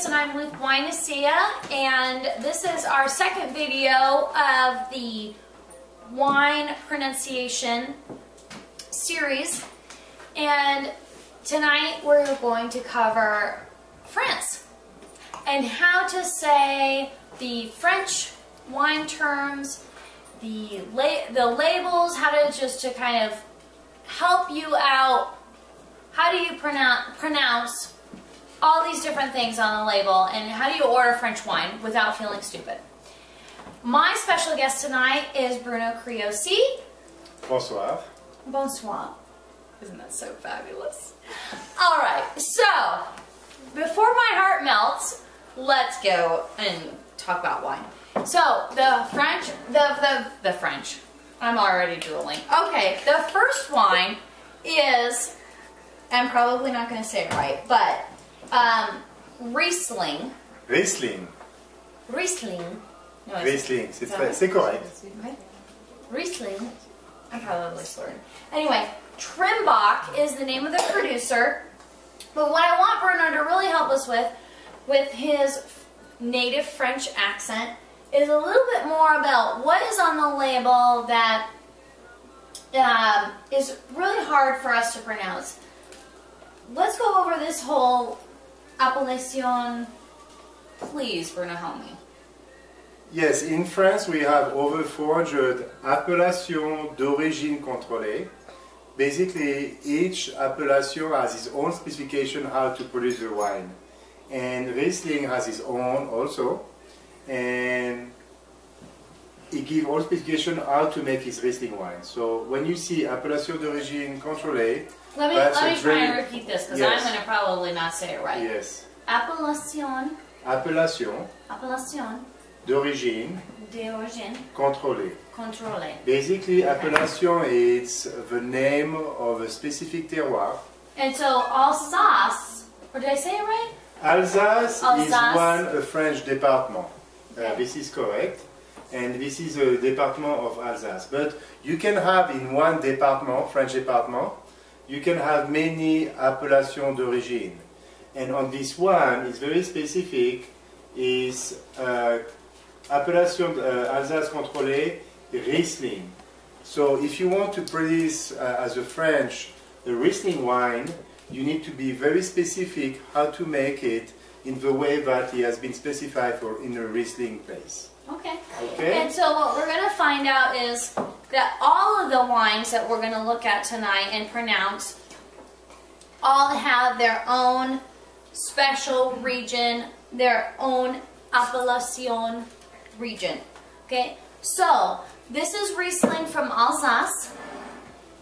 Chris and I'm with Winecia, and this is our second video of the wine pronunciation series. And tonight we're going to cover France and how to say the French wine terms, the labels, how to just to kind of help you out. How do you pronounce all these different things on the label, and how do you order French wine without feeling stupid? My special guest tonight is Bruno Criosi. Bonsoir. Bonsoir. Isn't that so fabulous? All right, so before my heart melts, let's go and talk about wine. So the French. I'm already drooling. Okay, the first wine is, I'm probably not going to say it right, but Riesling. Riesling. Riesling. No, Riesling, c'est correct. Okay. Riesling. I'm probably slurring. Anyway, Trimbach is the name of the producer. But what I want Bruno to really help us with his native French accent, is a little bit more about what is on the label that is really hard for us to pronounce. Let's go over this whole appellation. Please, Bruno, help me. Yes, in France we have over 400 appellations d'origine contrôlée. Basically, each appellation has its own specification how to produce the wine. And Riesling has its own also. And it gives all specification how to make his Riesling wine. So when you see appellation d'origine contrôlée, let me try and repeat this, because yes, I'm going to probably not say it right. Yes. Appellation d'origine contrôlée. Okay. Basically, appellation is the name of a specific terroir. And so Alsace, or did I say it right? Alsace is a French department. This is correct. And this is a department of Alsace. But you can have in one department, French department, you can have many appellations d'origine. And on this one, it's very specific, is appellation Alsace contrôlée Riesling. So if you want to produce as a French a Riesling wine, you need to be very specific how to make it in the way that it has been specified for in a Riesling place. Okay. Okay. And so what we're going to find out is that all of the wines that we're going to look at tonight and pronounce all have their own special region, their own appellation region. Okay. So this is Riesling from Alsace.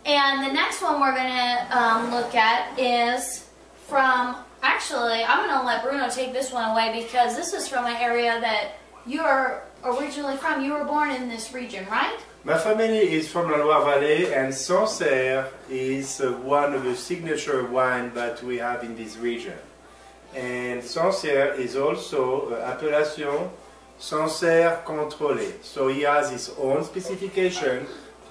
And the next one we're going to look at is from, actually, I'm going to let Bruno take this one away, because this is from an area that you're originally from. You were born in this region, right? My family is from the Loire Valley, and Sancerre is one of the signature wines that we have in this region. And Sancerre is also appellation Sancerre contrôlée. So he has his own specification,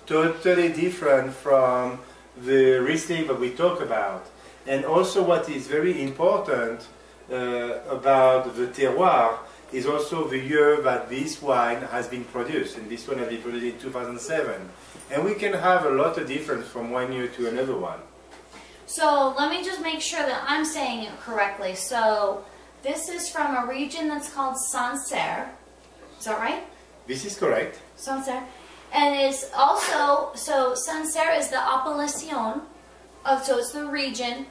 totally different from the Riesling that we talk about. And also what is very important about the terroir is also the year that this wine has been produced. And this one has been produced in 2007. And we can have a lot of difference from one year to another one. So let me just make sure that I'm saying it correctly. So this is from a region that's called Sancerre. Is that right? This is correct. Sancerre. And it's also, so Sancerre is the appellation, so it's the region.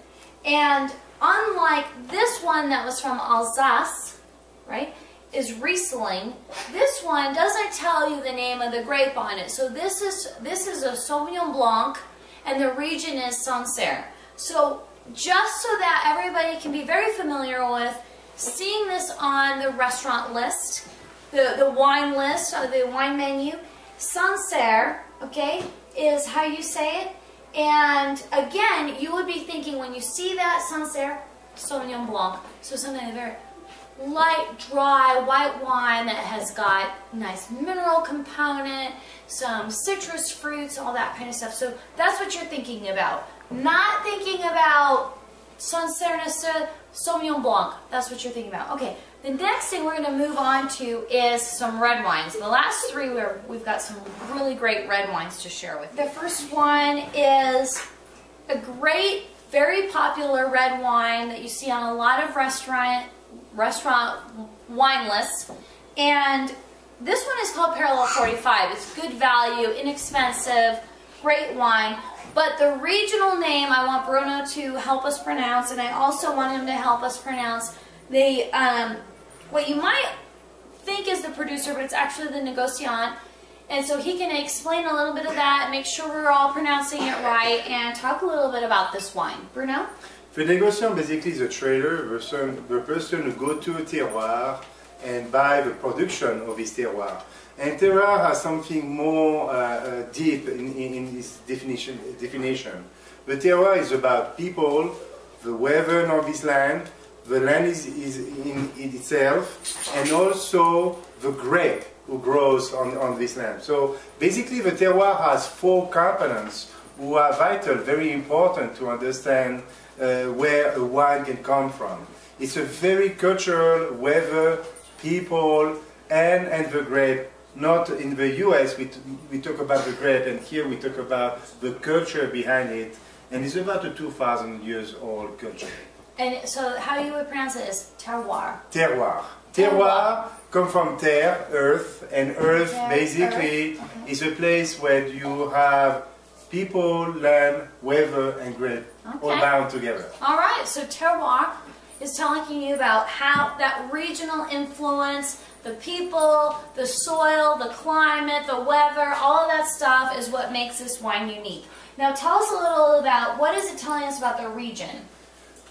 And unlike this one that was from Alsace, right, is Riesling, this one doesn't tell you the name of the grape on it. So this is a Sauvignon Blanc, and the region is Sancerre. So just so that everybody can be very familiar with seeing this on the restaurant list, the wine list, or the wine menu, Sancerre, okay, is how you say it. And again, you would be thinking when you see that Sancerre, Sauvignon Blanc, so something very light, dry, white wine that has got nice mineral component, some citrus fruits, all that kind of stuff. So that's what you're thinking about. Not thinking about Sancerre Sauvignon Blanc. That's what you're thinking about. Okay, the next thing we're going to move on to is some red wines. The last three, we've got some really great red wines to share with you. The first one is a great, very popular red wine that you see on a lot of restaurant wine lists. And this one is called Parallel 45. It's good value, inexpensive, great wine. But the regional name I want Bruno to help us pronounce, and I also want him to help us pronounce the what you might think is the producer, but it's actually the negociant. And so he can explain a little bit of that, make sure we're all pronouncing it right, and talk a little bit about this wine. Bruno? The negociant basically is a trader, the person who go to a terroir and buy the production of his terroir. And terroir has something more deep in this definition. The terroir is about people, the weather of this land, the land is in itself, and also the grape who grows on this land. So basically the terroir has four components who are vital, very important to understand where a wine can come from. It's a very cultural, weather, people, and the grape. Not in the US, we talk about the grape, and here we talk about the culture behind it, and it's about a 2,000 years old culture. And so how you would pronounce it is terroir. Terroir. Terroir comes from terre, earth, and earth basically earth. Okay. is a place where you have people, land, weather, and grape all bound together. All right, so terroir is telling you about how that regional influence, the people, the soil, the climate, the weather, all of that stuff is what makes this wine unique. Now tell us a little about, what is it telling us about the region?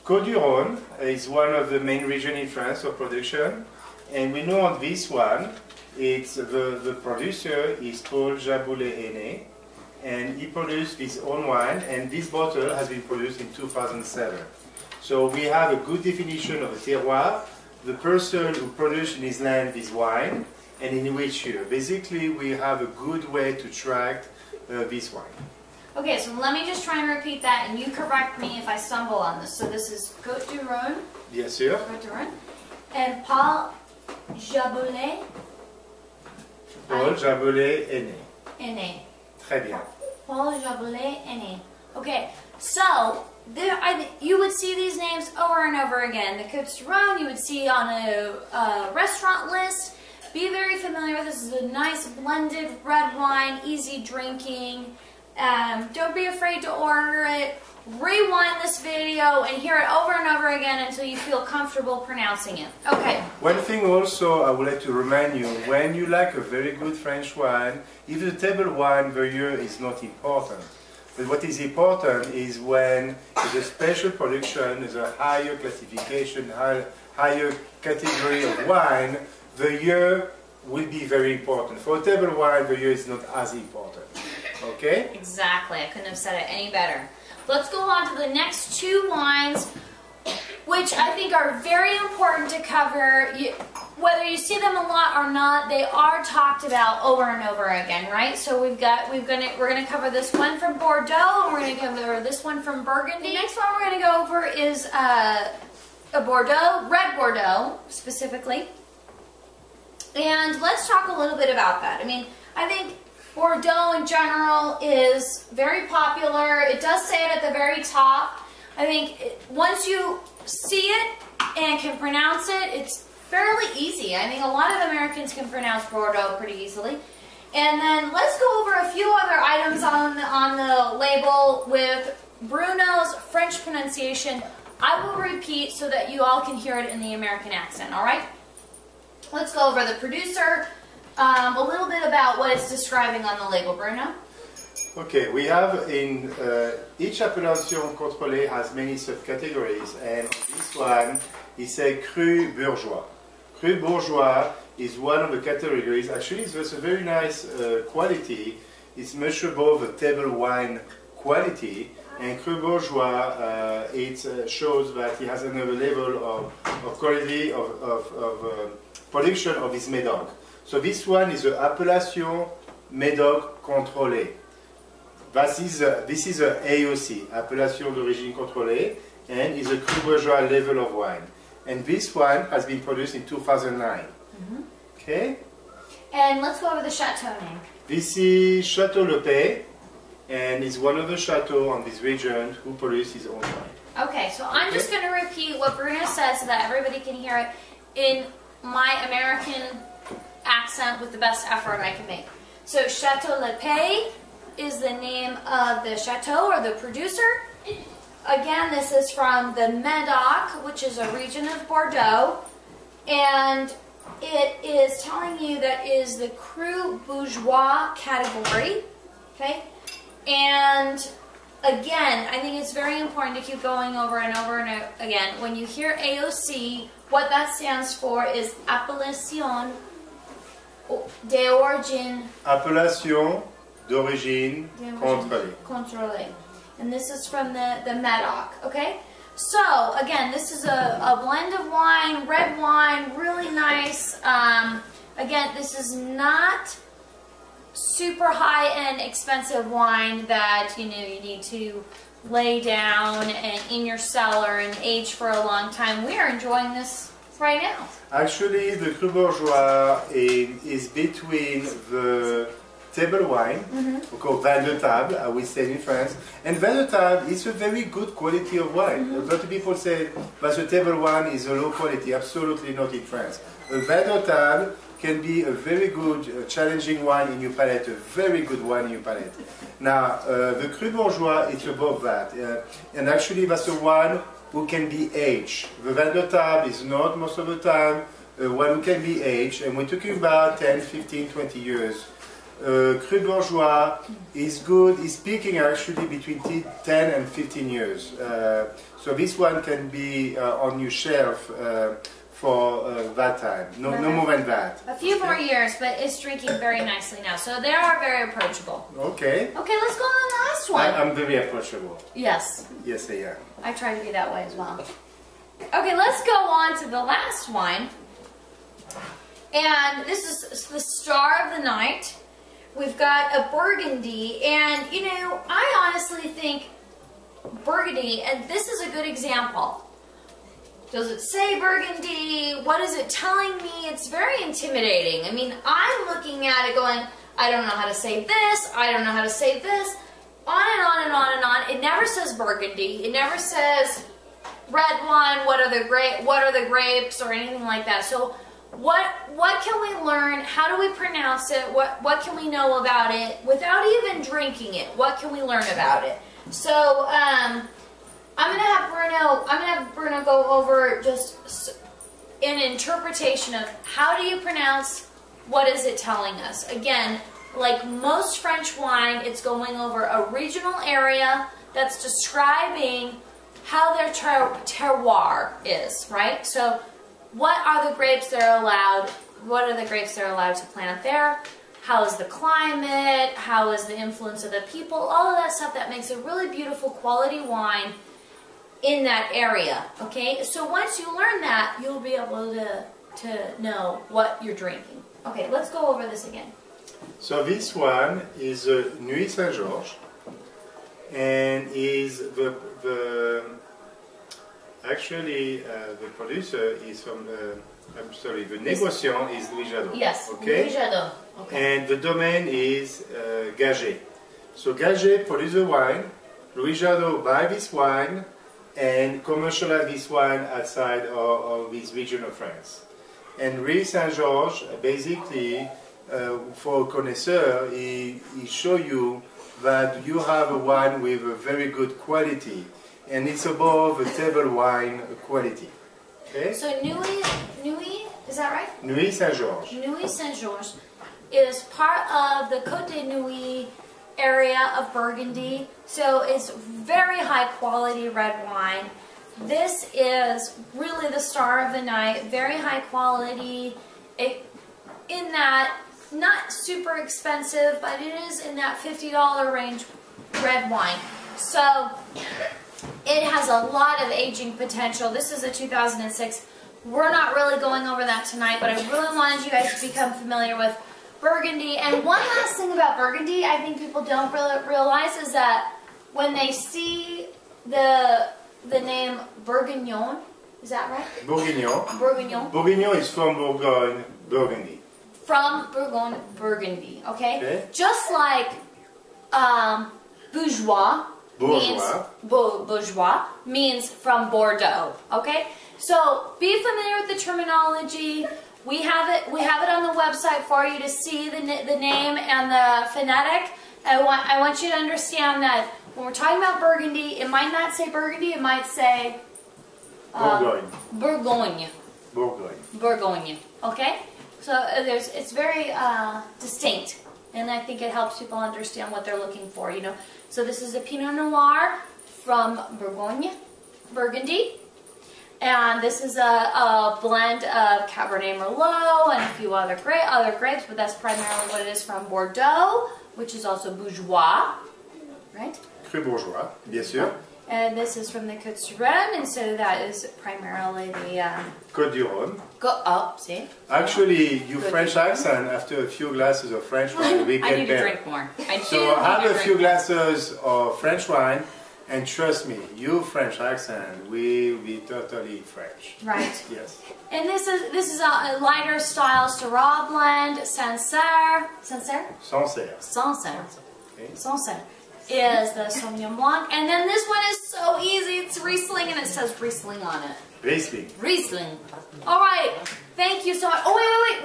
Côtes-du-Rhône is one of the main regions in France of production, and we know on this one, it's the producer is Paul Jaboulet-Henné, and he produced his own wine, and this bottle has been produced in 2007. So we have a good definition of a terroir, the person who produced in his land this wine, and in which year. Basically, we have a good way to track this wine. Okay, so let me just try and repeat that, and you correct me if I stumble on this. So this is Côtes-du-Rhône. Bien sûr. Côtes-du-Rhône. And Paul Jaboulet. Paul Jaboulet-Henné. Henné. Très bien. Paul Jaboulet-Henné. Okay, so there, you would see these names over and over again. The Côtes-du-Rhône you would see on a restaurant list. Be very familiar with this. This is a nice blended red wine, easy drinking. Don't be afraid to order it. Rewind this video and hear it over and over again until you feel comfortable pronouncing it. Okay. One thing also I would like to remind you, when you like a very good French wine, if the table wine the year is not important. But what is important is when it's a special production, is a higher classification, higher category of wine, the year will be very important. For a table wine, the year is not as important. Okay? Exactly. I couldn't have said it any better. Let's go on to the next two wines, which I think are very important to cover. Whether you see them a lot or not, they are talked about over and over again, right? So we're gonna cover this one from Bordeaux, and we're gonna cover this one from Burgundy. The next one we're gonna go over is a Bordeaux, red Bordeaux specifically. And let's talk a little bit about that. I mean, I think Bordeaux in general is very popular. It does say it at the very top. I think once you see it and can pronounce it, it's fairly easy. I think a lot of Americans can pronounce Bordeaux pretty easily. And then let's go over a few other items on the label with Bruno's French pronunciation. I will repeat so that you all can hear it in the American accent, all right? Let's go over the producer, a little bit about what it's describing on the label. Bruno? Okay, we have in each appellation contrôlée has many subcategories, and this one is a Cru Bourgeois. Cru Bourgeois is one of the categories. Actually, it's a very nice quality. It's much above the table wine quality, and Cru Bourgeois it shows that he has another level of quality of production of his Médoc. So this one is the Appellation Médoc Contrôlée. This is a AOC, Appellation d'Origine Contrôlée, and is a Cru Bourgeois level of wine. And this wine has been produced in 2009. Okay? And let's go over the chateau name. This is Chateau Le Pay, and is one of the chateaux on this region who produce his own wine. Okay, so I'm just going to repeat what Bruno said so that everybody can hear it in my American accent with the best effort I can make. So Chateau Le Pay is the name of the chateau or the producer. Again, this is from the Medoc, which is a region of Bordeaux, and it is telling you that is the Cru Bourgeois category. Okay, and again, I think it's very important to keep going over and over and again. When you hear AOC, what that stands for is Appellation d'Origine. Appellation d'Origine Contrôlée. And this is from the Medoc, okay? So, again, this is a blend of wine, red wine, really nice. Again, this is not super high-end expensive wine that, you need to lay down and in your cellar and age for a long time. We are enjoying this right now. Actually, the Cru Bourgeois is between the table wine, called vin de table, I would say in France. And vin de table is a very good quality of wine. A lot of people say that the table wine is a low quality. Absolutely not in France. A vin de table can be a very good, challenging wine in your palate, a very good wine in your palate. Now, the Cru Bourgeois is above that. And actually, that's a wine who can be aged. The vin de table is not most of the time one who can be aged. And we're talking about 10, 15, 20 years. Cru Bourgeois is good, is peaking actually between 10 and 15 years. So this one can be on your shelf for that time, no more than that. A few more years, but it's drinking very nicely now. So they are very approachable. Okay. Okay, let's go on the last one. I'm very approachable. Yes. Yes, I am. I try to be that way as well. Okay, let's go on to the last wine. And this is the star of the night. We've got a Burgundy, and I honestly think Burgundy, and this is a good example. Does it say Burgundy? What is it telling me? It's very intimidating. I mean, I'm looking at it going, I don't know how to say this, I don't know how to say this, on and on and on and on. It never says Burgundy. It never says red wine, what are the grapes, or anything like that. So what can we learn? How do we pronounce it? What can we know about it without even drinking it? What can we learn about it? So I'm gonna have Bruno go over just an interpretation of how do you pronounce, what is it telling us. Again, like most French wine, it's going over a regional area that's describing how their terroir is, right? So what are the grapes that are allowed? What are the grapes that are allowed to plant there? How is the climate? How is the influence of the people? All of that stuff that makes a really beautiful quality wine in that area, okay? So once you learn that, you'll be able to know what you're drinking. Okay, let's go over this again. So this one is Nuits Saint-Georges, and is actually the producer is from the négociant is Louis Jadot. Yes, okay? Louis Jadot. Okay. And the domain is Gagé. So Gagé produces the wine, Louis Jadot buys this wine and commercialize this wine outside of this region of France. And Nuits Saint-Georges, basically, for a connoisseur, he show you that you have a wine with a very good quality, and it's above a table wine quality. Okay? So Nuits, is that right? Nuits Saint-Georges. Nuits Saint-Georges is part of the Côte de Nuits area of Burgundy. So it's very high quality red wine. This is really the star of the night, very high quality. In that, not super expensive, but it is in that $50 range red wine. So it has a lot of aging potential. This is a 2006. We're not really going over that tonight, but I really wanted you guys to become familiar with Burgundy. And one last thing about Burgundy, I think people don't really realize is that when they see the name Bourguignon, is that right? Bourguignon. Bourguignon. Bourguignon is from Bourgogne, Burgundy. From Bourgogne, Burgundy. Okay. Okay. Just like bourgeois. Bourgeois means from Bordeaux. Okay. So be familiar with the terminology. We have it on the website for you to see the name and the phonetic. I want you to understand that when we're talking about Burgundy, it might not say Burgundy, it might say Bourgogne. Bourgogne. Bourgogne. Bourgogne. Okay? So it's very distinct, and I think it helps people understand what they're looking for, you know. So this is a Pinot Noir from Bourgogne, Burgundy. And this is a blend of Cabernet Merlot and a few other grapes, but that's primarily what it is from Bordeaux, which is also bourgeois, right? Très bourgeois, bien sûr. And this is from the Côte du Rhône, and so that is primarily the Côte du Rhône. See? Actually, you French accent, after a few glasses of French wine, we I get need better. to drink more. So have a few glasses of French wine, and trust me, you French accent will be totally French. Right. Yes. And this is a lighter style Syrah blend, Sancerre. Sancerre? Sancerre. Sancerre. Okay. Sancerre is the Sauvignon Blanc. And then this one is so easy. It's Riesling, and it says Riesling on it. Riesling. Riesling. All right. Thank you so much. Oh,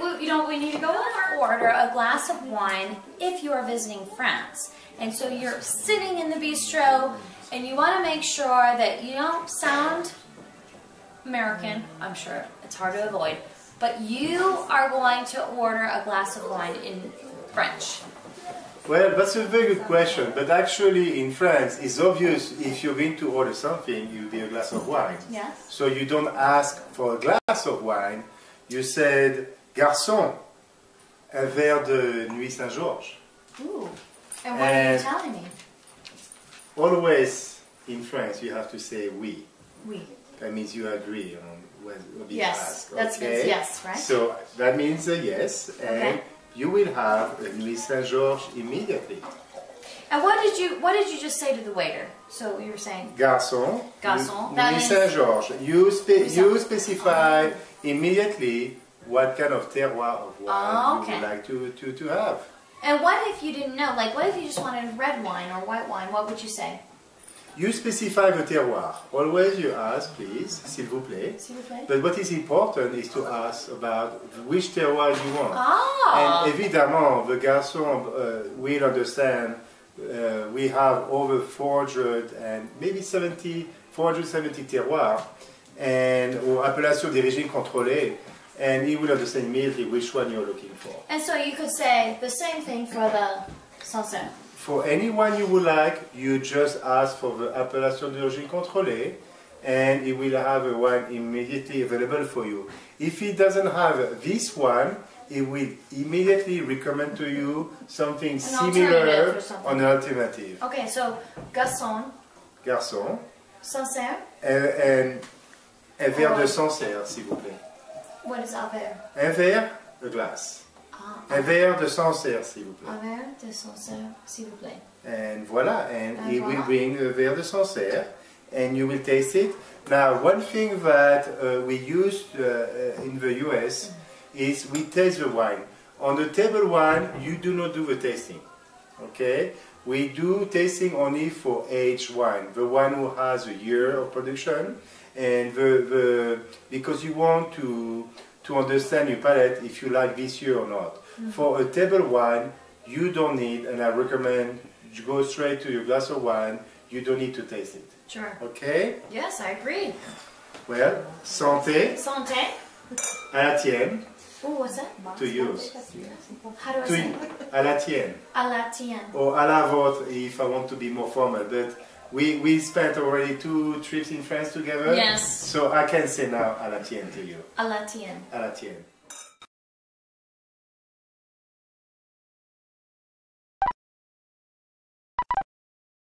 wait. You know what we need to go order a glass of wine if you are visiting France. And so you're sitting in the bistro, and you want to make sure that you don't sound American. I'm sure it's hard to avoid. But you are going to order a glass of wine in French. Well, that's a very good question, but actually in France, it's obvious if you're going to order something, it will be a glass of wine. Yes. So you don't ask for a glass of wine, you said, garçon, un verre de Nuit Saint-Georges. Ooh. And what are you telling me? Always in France, you have to say oui. Oui. That means you agree on what will be Yes. asked. That means yes, right? So that means a yes, and Okay. you will have a Nuit Saint-Georges immediately. And what did you just say to the waiter? So you were saying Garçon. Garçon. That Nuit means- Saint-Georges. You specify immediately what kind of terroir of wine okay. you would like to have. And what if you didn't know? Like, what if you just wanted red wine or white wine? What would you say? You specify the terroir. Always you ask, please, s'il vous plaît. S'il vous plaît. But what is important is to ask about which terroir you want. Ah. And évidemment, the garçon will understand we have over 400 and maybe 470 terroirs and or appellation d'origine contrôlée, and he will understand immediately which one you're looking for. And so you could say the same thing for the Sancerre. For anyone you would like, you just ask for the appellation d'origine contrôlée, and he will have a wine immediately available for you. If he doesn't have this one, he will immediately recommend to you something similar, alternative or something. an alternative. Okay, so Garçon, Garçon, Sancerre. and un verre de Sancerre, s'il vous plaît. What is un verre? Un verre, a glass. Un verre de Sancerre, s'il vous plaît. Un verre de Sancerre, s'il vous plaît. And voila, and he voila. will bring a verre de Sancerre, and you will taste it. Now, one thing that we use in the US is we taste the wine. On the table wine, you do not do the tasting, okay? We do tasting only for aged wine, the one who has a year of production, and because you want to understand your palate if you like this year or not. Mm-hmm. For a table wine, you don't need, and I recommend you go straight to your glass of wine, you don't need to taste it. Sure. Okay? Yes, I agree. Well, santé, Santé. à la tienne, Oh, what's that? to use. How do I To, say it? à la tienne. À la tienne. Or à la vôtre if I want to be more formal, but we spent already 2 trips in France together. Yes. So I can say now à la tienne to you. À la tienne. À la tienne.